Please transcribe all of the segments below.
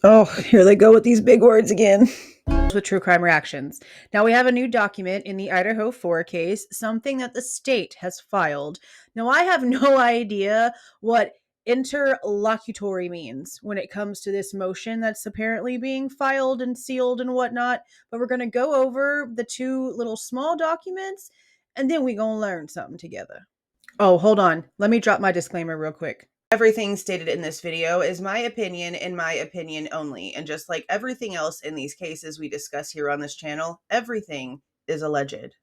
Oh, here they go with these big words again. With true crime reactions. Now we have a new document in the Idaho 4 case, something that the state has filed. Now I have no idea what interlocutory means when it comes to this motion that's apparently being filed and sealed and whatnot, but we're going to go over the two little small documents and then we're going to learn something together. Oh, hold on. Let me drop my disclaimer real quick. Everything stated in this video is my opinion and my opinion only. And just like everything else in these cases we discuss here on this channel, everything is alleged.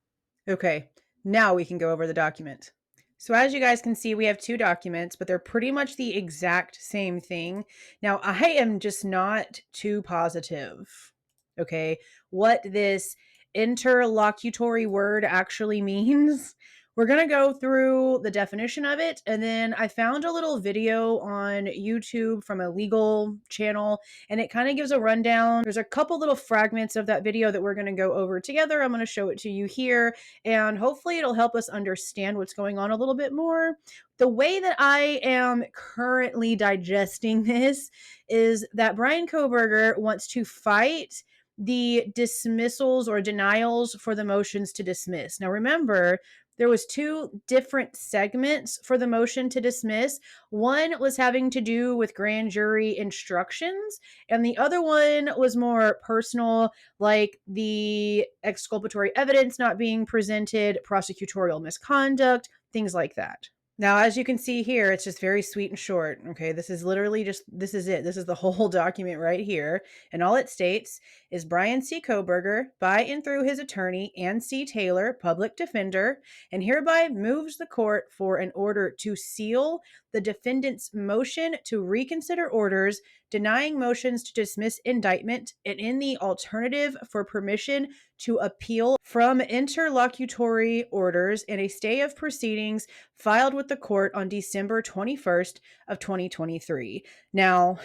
Okay, now we can go over the document. So as you guys can see, we have two documents, but they're pretty much the exact same thing. Now, I am just not too positive, okay, what this interlocutory word actually means. We're going to go through the definition of it, and then I found a little video on YouTube from a legal channel, and it kind of gives a rundown. There's a couple little fragments of that video that we're going to go over together. I'm going to show it to you here, and hopefully it'll help us understand what's going on a little bit more. The way that I am currently digesting this is that Bryan Kohberger wants to fight the dismissals or denials for the motions to dismiss. Now remember, there was two different segments for the motion to dismiss. One was having to do with grand jury instructions, and the other one was more personal, like the exculpatory evidence not being presented, prosecutorial misconduct, things like that. Now, as you can see here, it's just very sweet and short. Okay, this is literally just, this is it. This is the whole document right here. And all it states is Bryan C. Kohberger, by and through his attorney, Ann C. Taylor, public defender, and hereby moves the court for an order to seal the defendant's motion to reconsider orders, denying motions to dismiss indictment, and in the alternative for permission to appeal from interlocutory orders and a stay of proceedings filed with the court on December 21st of 2023. Now,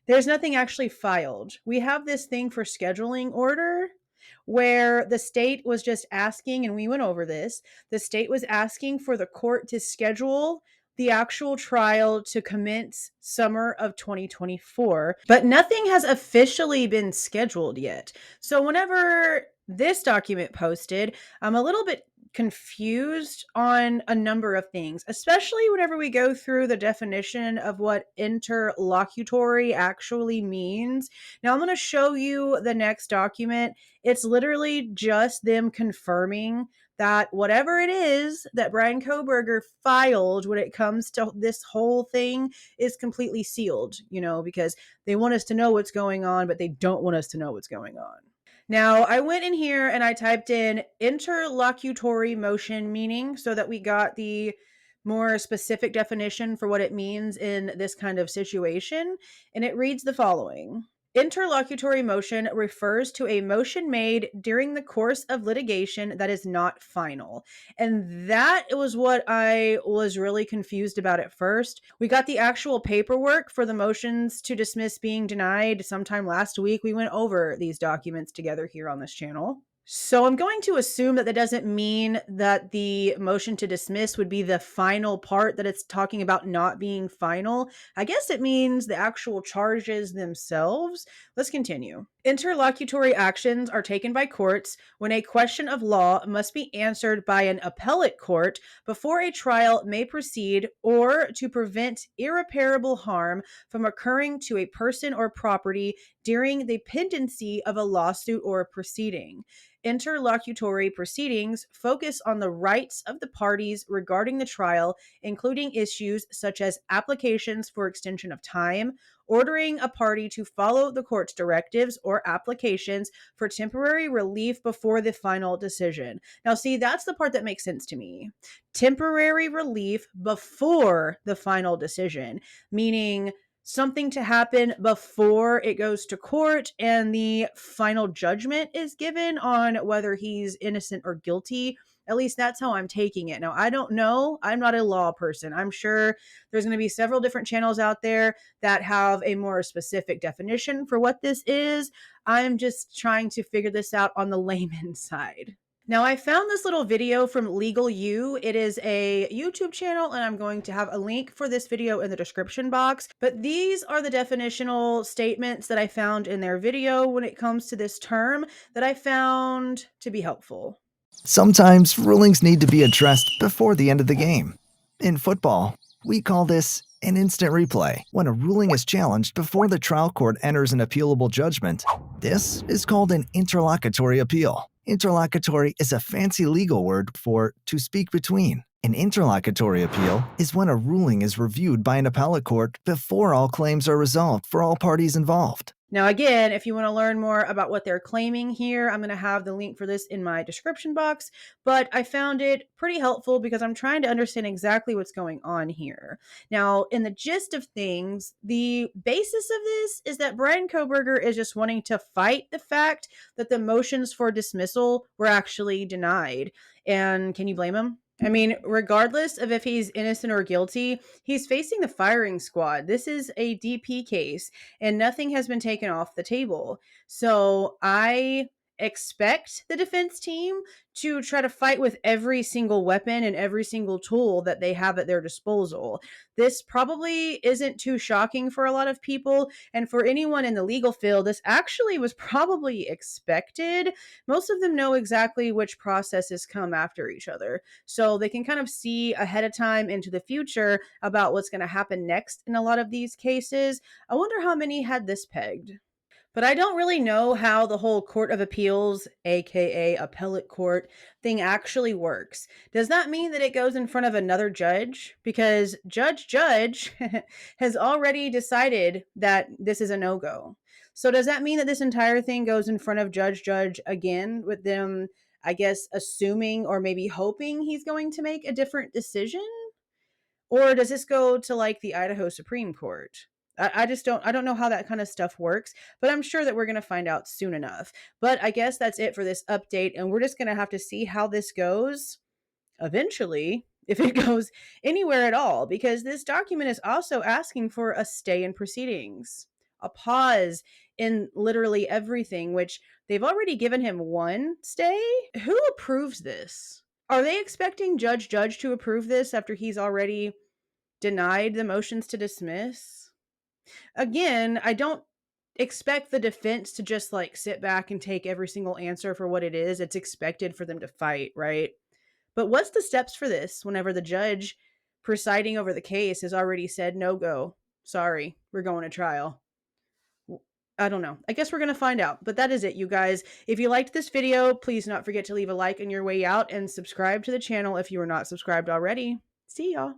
there's nothing actually filed. We have this thing for scheduling order where the state was just asking, and we went over this, the state was asking for the court to schedule the actual trial to commence summer of 2024, but nothing has officially been scheduled yet. So whenever this document posted, I'm a little bit confused on a number of things, especially whenever we go through the definition of what interlocutory actually means. Now, I'm going to show you the next document. It's literally just them confirming that whatever it is that Bryan Kohberger filed when it comes to this whole thing is completely sealed, because they want us to know what's going on, but they don't want us to know what's going on. Now, I went in here and I typed in interlocutory motion meaning so that we got the more specific definition for what it means in this kind of situation. And it reads the following. Interlocutory motion refers to a motion made during the course of litigation that is not final. And that was what I was really confused about at first. We got the actual paperwork for the motions to dismiss being denied sometime last week. We went over these documents together here on this channel. So I'm going to assume that that doesn't mean that the motion to dismiss would be the final part, that it's talking about not being final. I guess it means the actual charges themselves. Let's continue. Interlocutory actions are taken by courts when a question of law must be answered by an appellate court before a trial may proceed, or to prevent irreparable harm from occurring to a person or property during the pendency of a lawsuit or a proceeding. Interlocutory proceedings focus on the rights of the parties regarding the trial, including issues such as applications for extension of time, ordering a party to follow the court's directives, or applications for temporary relief before the final decision. Now, see, that's the part that makes sense to me. Temporary relief before the final decision, meaning something to happen before it goes to court and the final judgment is given on whether he's innocent or guilty. At least that's how I'm taking it. Now, I don't know. I'm not a law person. I'm sure there's going to be several different channels out there that have a more specific definition for what this is. I'm just trying to figure this out on the layman's side. Now, I found this little video from Legal U. It is a YouTube channel, and I'm going to have a link for this video in the description box. But these are the definitional statements that I found in their video when it comes to this term that I found to be helpful. Sometimes rulings need to be addressed before the end of the game. In football, we call this an instant replay. When a ruling is challenged before the trial court enters an appealable judgment, this is called an interlocutory appeal. Interlocutory is a fancy legal word for to speak between. An interlocutory appeal is when a ruling is reviewed by an appellate court before all claims are resolved for all parties involved. Now, again, if you want to learn more about what they're claiming here, I'm going to have the link for this in my description box, but I found it pretty helpful because I'm trying to understand exactly what's going on here. Now, in the gist of things, the basis of this is that Bryan Kohberger is just wanting to fight the fact that the motions for dismissal were actually denied. And can you blame him? I mean, regardless of if he's innocent or guilty, he's facing the firing squad. This is a DP case and nothing has been taken off the table. So I expect the defense team to try to fight with every single weapon and every single tool that they have at their disposal. This probably isn't too shocking for a lot of people. And for anyone in the legal field, this actually was probably expected. Most of them know exactly which processes come after each other. So they can kind of see ahead of time into the future about what's going to happen next in a lot of these cases. I wonder how many had this pegged. But I don't really know how the whole Court of Appeals, aka appellate court, thing actually works. Does that mean that it goes in front of another judge? Because Judge has already decided that this is a no-go. So does that mean that this entire thing goes in front of Judge again, with them, I guess, assuming or maybe hoping he's going to make a different decision? Or does this go to like the Idaho Supreme Court? I just I don't know how that kind of stuff works, but I'm sure that we're going to find out soon enough. But I guess that's it for this update. And we're just going to have to see how this goes eventually, if it goes anywhere at all, because this document is also asking for a stay in proceedings, a pause in literally everything, which they've already given him one stay. Who approves this? Are they expecting Judge to approve this after he's already denied the motions to dismiss? Again, I don't expect the defense to just like sit back and take every single answer for what it is. It's expected for them to fight, right? But what's the steps for this whenever the judge presiding over the case has already said no go? Sorry, we're going to trial. I don't know. I guess we're going to find out. But that is it, you guys. If you liked this video, please do not forget to leave a like on your way out and subscribe to the channel if you are not subscribed already. See y'all.